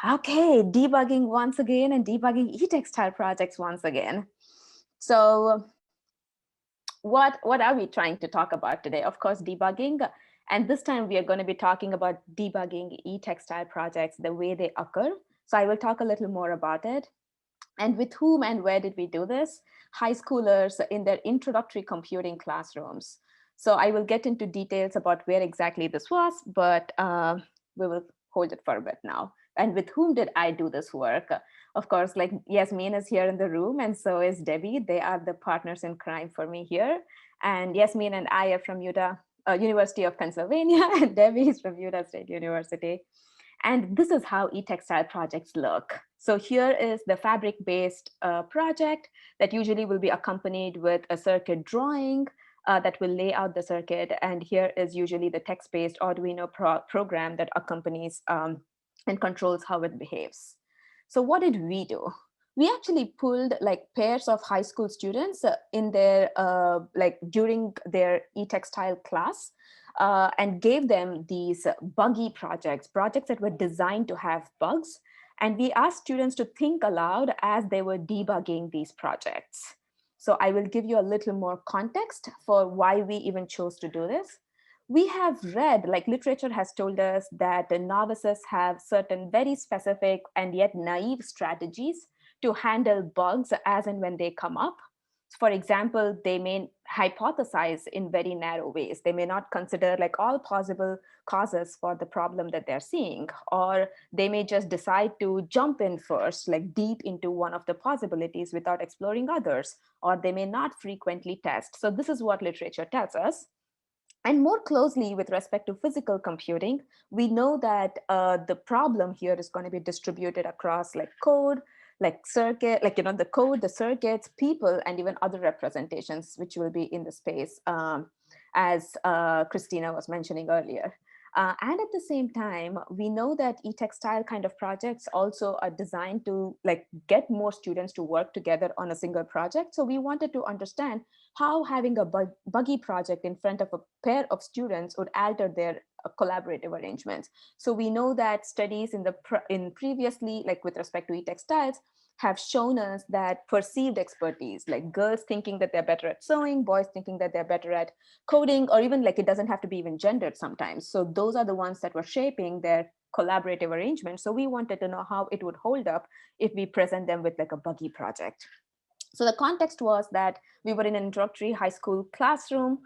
Okay, debugging once again and debugging e-textile projects once again. So what are we trying to talk about today? Of course, debugging. And this time we are going to be talking about debugging e-textile projects, the way they occur. So I will talk a little more about it. And with whom and where did we do this? High schoolers in their introductory computing classrooms. So I will get into details about where exactly this was, but we will hold it for a bit now. And with whom did I do this work? Of course, like Yasmin is here in the room, and so is Debbie. They are the partners in crime for me here. And Yasmin and I are from Utah University of Pennsylvania, and Debbie is from Utah State University. And this is how e-textile projects look. So here is the fabric-based project that usually will be accompanied with a circuit drawing that will lay out the circuit. And here is usually the text-based Arduino program that accompanies and controls how it behaves. So what did we do? We actually pulled like pairs of high school students in their like during their e-textile class and gave them these buggy projects that were designed to have bugs. And we asked students to think aloud as they were debugging these projects. So I will give you a little more context for why we even chose to do this. We have read, like literature has told us that the novices have certain very specific and yet naive strategies to handle bugs as and when they come up. For example, they may hypothesize in very narrow ways. They may not consider like all possible causes for the problem that they're seeing, or they may just decide to jump in first, like deep into one of the possibilities without exploring others, or they may not frequently test. So this is what literature tells us. And more closely with respect to physical computing, we know that the problem here is going to be distributed across like code, like circuit, like, the code, the circuits, people, and even other representations, which will be in the space, as Christina was mentioning earlier. And at the same time, we know that e-textile kind of projects also are designed to like get more students to work together on a single project. So we wanted to understand how having a buggy project in front of a pair of students would alter their collaborative arrangements. So we know that studies in previously, like with respect to e-textiles, have shown us that perceived expertise, like girls thinking that they're better at sewing, boys thinking that they're better at coding, or even like it doesn't have to be even gendered sometimes. So those are the ones that were shaping their collaborative arrangement. So we wanted to know how it would hold up if we present them with like a buggy project. So the context was that we were in an introductory high school classroom,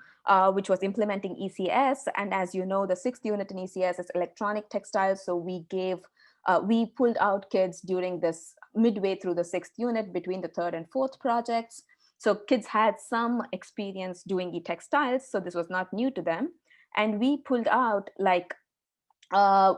which was implementing ECS. And as you know, the sixth unit in ECS is electronic textiles. So we pulled out kids during this midway through the sixth unit between the third and fourth projects. So kids had some experience doing e-textiles. So this was not new to them. And we pulled out like,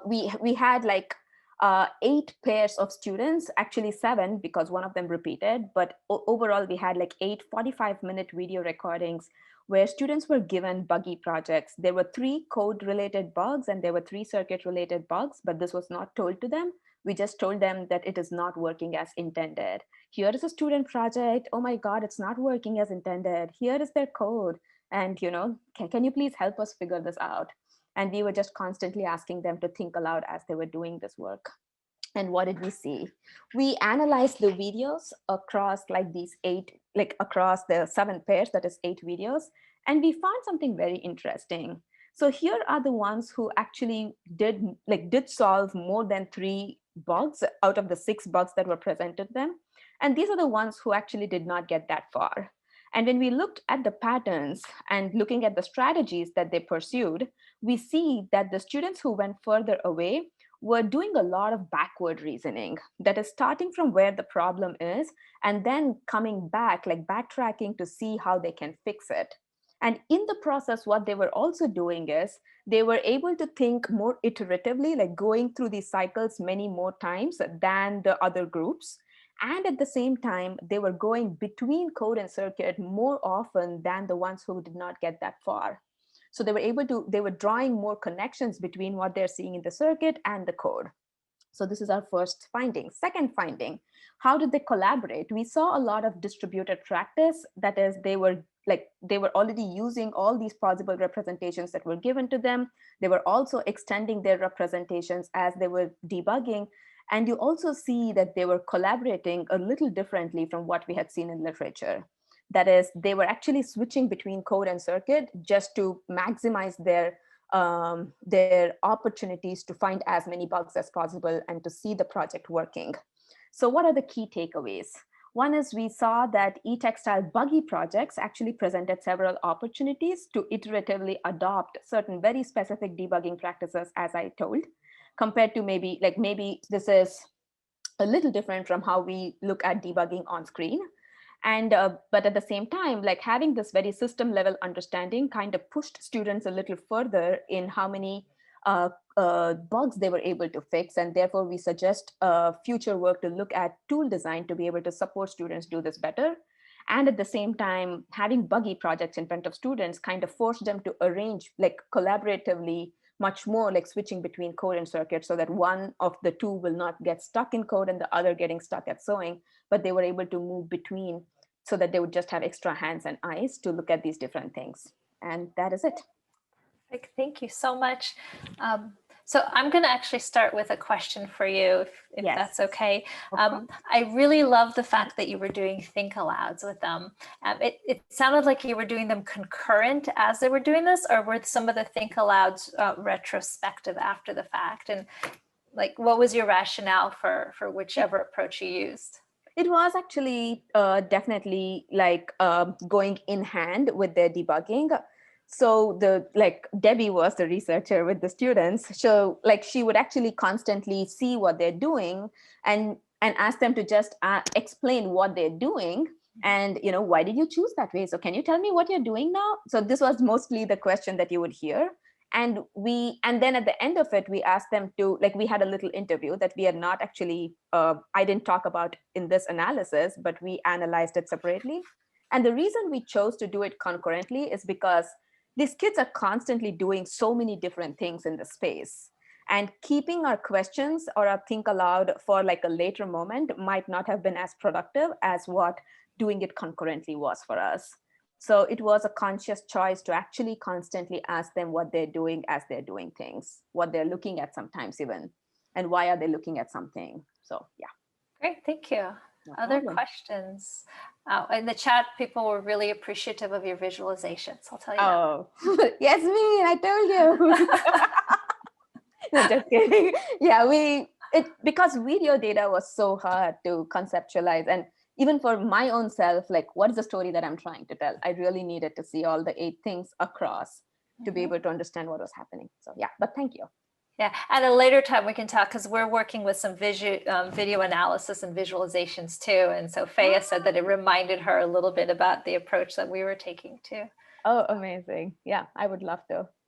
we had like 8 pairs of students, actually 7 because one of them repeated, but overall we had like 8 45-minute video recordings where students were given buggy projects. There were 3 code related bugs and there were 3 circuit related bugs, but this was not told to them. We just told them that it is not working as intended. Here is a student project. Oh my God, it's not working as intended. Here is their code. And can you please help us figure this out? And we were just constantly asking them to think aloud as they were doing this work. And what did we see? We analyzed the videos across like these 8, like across the 7 pairs, that is 8 videos. And we found something very interesting. So here are the ones who actually did solve more than 3 bugs out of the 6 bugs that were presented them. And these are the ones who actually did not get that far. And when we looked at the patterns and looking at the strategies that they pursued, we see that the students who went further away were doing a lot of backward reasoning, that is starting from where the problem is and then coming back, like backtracking to see how they can fix it. And in the process, what they were also doing is they were able to think more iteratively, like going through these cycles many more times than the other groups. And at the same time, they were going between code and circuit more often than the ones who did not get that far. So they were drawing more connections between what they're seeing in the circuit and the code. So this is our first finding. Second finding, how did they collaborate? We saw a lot of distributed practice. That is, they were already using all these possible representations that were given to them. They were also extending their representations as they were debugging. And you also see that they were collaborating a little differently from what we had seen in literature. That is, they were actually switching between code and circuit just to maximize their opportunities to find as many bugs as possible and to see the project working. So what are the key takeaways? One is we saw that eTextile buggy projects actually presented several opportunities to iteratively adopt certain very specific debugging practices, as I told, compared to maybe this is a little different from how we look at debugging on screen. And but at the same time, like having this very system level understanding kind of pushed students a little further in how many bugs they were able to fix. And therefore we suggest future work to look at tool design to be able to support students do this better. And at the same time, having buggy projects in front of students kind of forced them to arrange like collaboratively much more, like switching between code and circuit, so that one of the two will not get stuck in code and the other getting stuck at sewing, but they were able to move between so that they would just have extra hands and eyes to look at these different things. And that is it. Thank you so much. So I'm going to actually start with a question for you, if Yes. that's okay. I really love the fact that you were doing think alouds with them. It sounded like you were doing them concurrent as they were doing this, or were some of the think alouds retrospective after the fact? And like, what was your rationale for whichever approach you used? It was actually definitely like going in hand with their debugging. So Debbie was the researcher with the students. So like she would actually constantly see what they're doing and ask them to just explain what they're doing. And, why did you choose that way? So can you tell me what you're doing now? So this was mostly the question that you would hear. And then at the end of it, we asked them to, we had a little interview that we had not actually, I didn't talk about in this analysis, but we analyzed it separately. And the reason we chose to do it concurrently is because these kids are constantly doing so many different things in the space. And keeping our questions or our think aloud for like a later moment might not have been as productive as what doing it concurrently was for us. So it was a conscious choice to actually constantly ask them what they're doing as they're doing things, what they're looking at sometimes even, and why are they looking at something. So yeah. Great, thank you. No Other problem. questions? In the chat, people were really appreciative of your visualizations. I'll tell you that. Yasmin, I told you. No, just kidding. Yeah, because video data was so hard to conceptualize, and even for my own self, like what is the story that I'm trying to tell? I really needed to see all the 8 things across to be able to understand what was happening. So yeah, but thank you. Yeah, at a later time we can talk, because we're working with some video analysis and visualizations too. And so Faya said that it reminded her a little bit about the approach that we were taking too. Oh, amazing. Yeah, I would love to.